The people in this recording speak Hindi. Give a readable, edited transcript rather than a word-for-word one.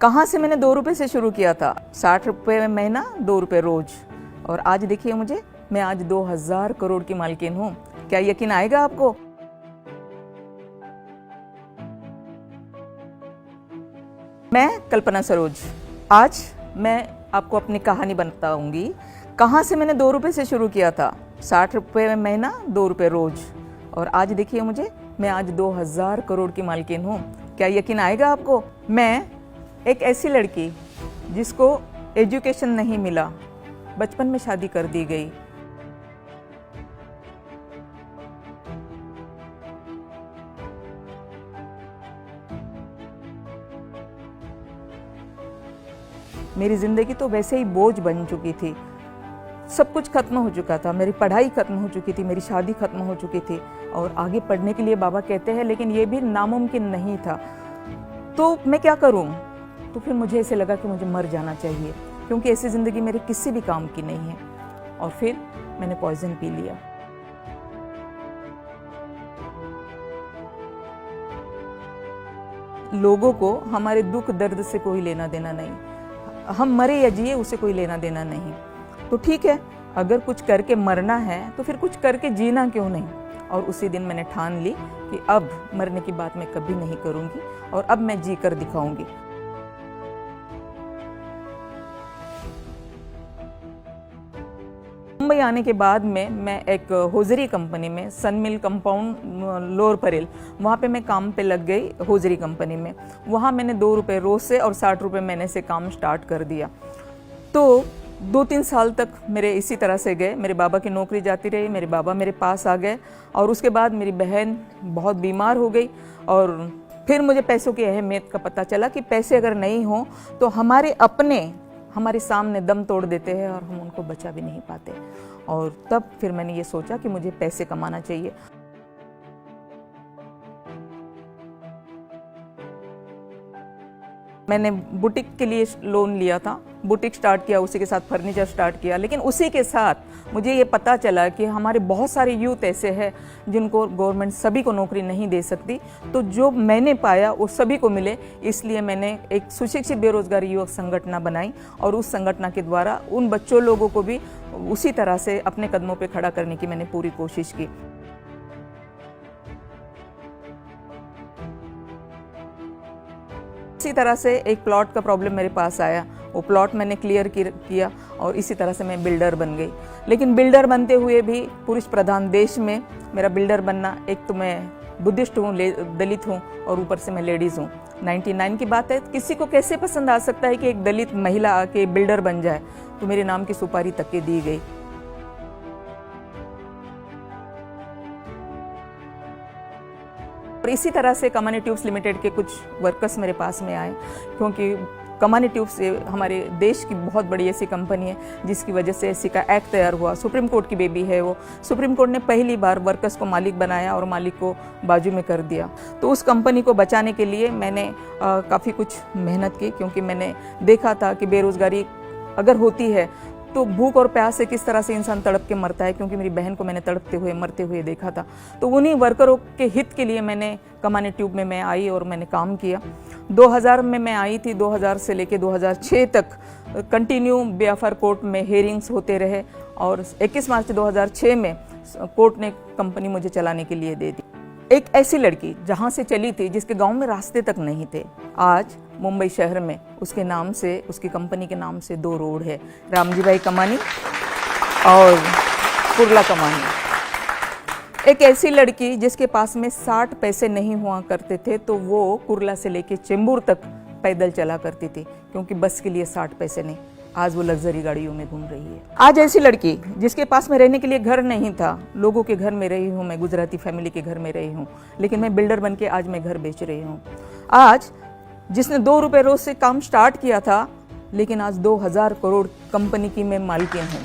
कहाँ से मैंने 2 रुपये से शुरू किया था, 60 रुपये महीना 2 रुपये रोज, और आज देखिए मुझे, मैं आज 2000 करोड़ की मालकिन हूँ। क्या यकीन आएगा आपको? मैं कल्पना सरोज, आज मैं आपको अपनी कहानी बताऊंगी। कहाँ से मैंने 2 रुपये से शुरू किया था, 60 रुपये महीना 2 रुपये रोज, और आज देखिए मुझे, मैं आज 2000 करोड़ की मालकिन हूँ। क्या यकीन आएगा आपको? मैं एक ऐसी लड़की जिसको एजुकेशन नहीं मिला, बचपन में शादी कर दी गई, मेरी जिंदगी तो वैसे ही बोझ बन चुकी थी। सब कुछ खत्म हो चुका था, मेरी पढ़ाई खत्म हो चुकी थी, मेरी शादी खत्म हो चुकी थी, और आगे पढ़ने के लिए बाबा कहते हैं, लेकिन ये भी नामुमकिन नहीं था। तो मैं क्या करूं? तो फिर मुझे ऐसे लगा कि मुझे मर जाना चाहिए, क्योंकि ऐसी जिंदगी मेरे किसी भी काम की नहीं है। और फिर मैंने पॉइजन पी लिया। लोगों को हमारे दुख दर्द से कोई लेना देना नहीं, हम मरे या जिए उससे कोई लेना देना नहीं। तो ठीक है, अगर कुछ करके मरना है तो फिर कुछ करके जीना क्यों नहीं। और उसी दिन मैंने ठान ली कि अब मरने की बात मैं कभी नहीं करूंगी, और अब मैं जी कर दिखाऊंगी। मुंबई आने के बाद में मैं एक होजरी कंपनी में, सन मिल कंपाउंड लोअर परेल, वहाँ पे मैं काम पे लग गई होजरी कंपनी में। वहाँ मैंने 2 रुपये रोज से और 60 रुपये महीने से काम स्टार्ट कर दिया। तो 2-3 साल तक मेरे इसी तरह से गए। मेरे बाबा की नौकरी जाती रही, मेरे बाबा मेरे पास आ गए, और उसके बाद मेरी बहन बहुत बीमार हो गई, और फिर मुझे पैसों की अहमियत का पता चला कि पैसे अगर नहीं हो तो हमारे अपने हमारे सामने दम तोड़ देते हैं और हम उनको बचा भी नहीं पाते। और तब फिर मैंने ये सोचा कि मुझे पैसे कमाना चाहिए। मैंने बुटीक के लिए लोन लिया था, बुटीक स्टार्ट किया, उसी के साथ फर्नीचर स्टार्ट किया। लेकिन उसी के साथ मुझे ये पता चला कि हमारे बहुत सारे यूथ ऐसे हैं जिनको गवर्नमेंट सभी को नौकरी नहीं दे सकती। तो जो मैंने पाया वो सभी को मिले, इसलिए मैंने एक सुशिक्षित बेरोजगारी युवक संगठन बनाई, और उस संगठन के द्वारा उन बच्चों लोगों को भी उसी तरह से अपने कदमों पर खड़ा करने की मैंने पूरी कोशिश की। इसी तरह से एक प्लॉट का प्रॉब्लम मेरे पास आया, वो प्लॉट मैंने क्लियर किया, और इसी तरह से मैं बिल्डर बन गई। लेकिन बिल्डर बनते हुए भी पुरुष प्रधान देश में मेरा बिल्डर बनना, एक तो मैं बुद्धिस्ट हूँ, दलित हूँ, और ऊपर से मैं लेडीज़ हूँ। 99 की बात है, किसी को कैसे पसंद आ सकता है कि एक दलित महिला आके बिल्डर बन जाए? तो मेरे नाम की सुपारी तक के दी गई। और इसी तरह से कमानी ट्यूब्स लिमिटेड के कुछ वर्कर्स मेरे पास में आए, क्योंकि कमानी ट्यूब्स हमारे देश की बहुत बड़ी ऐसी कंपनी है जिसकी वजह से ऐसी का एक्ट तैयार हुआ। सुप्रीम कोर्ट की बेबी है वो। सुप्रीम कोर्ट ने पहली बार वर्कर्स को मालिक बनाया और मालिक को बाजू में कर दिया। तो उस कंपनी को बचाने के लिए मैंने काफ़ी कुछ मेहनत की, क्योंकि मैंने देखा था कि बेरोजगारी अगर होती है तो भूख और प्यास से किस तरह से इंसान तड़प के मरता है, क्योंकि मेरी बहन को मैंने तड़पते हुए मरते हुए देखा था। तो उन्हीं वर्करों के हित के लिए मैंने कमानी ट्यूब में मैं आई और मैंने काम किया। 2000 में मैं आई थी, 2000 से लेके 2006 तक कंटिन्यू बीएफआर कोर्ट में हेयरिंग्स होते रहे, और 21 मार्च 2006 में कोर्ट ने कंपनी मुझे चलाने के लिए दे दी। एक ऐसी लड़की जहाँ से चली थी जिसके गांव में रास्ते तक नहीं थे, आज मुंबई शहर में उसके नाम से, उसकी कंपनी के नाम से 2 रोड है, रामजी भाई कमानी और कुर्ला कमानी। एक ऐसी लड़की जिसके पास में 60 पैसे नहीं हुआ करते थे, तो वो कुर्ला से लेके चेंबूर तक पैदल चला करती थी, क्योंकि बस के लिए 60 पैसे नहीं। आज वो लग्जरी गाड़ियों में घूम रही है। आज ऐसी लड़की जिसके पास में रहने के लिए घर नहीं था, लोगों के घर में रही हूँ, मैं गुजराती फैमिली के घर में रही हूँ, लेकिन मैं बिल्डर बन के आज मैं घर बेच रही हूँ। आज जिसने 2 रुपये रोज से काम स्टार्ट किया था, लेकिन आज 2000 करोड़ कंपनी की मैं मालकिन हूँ।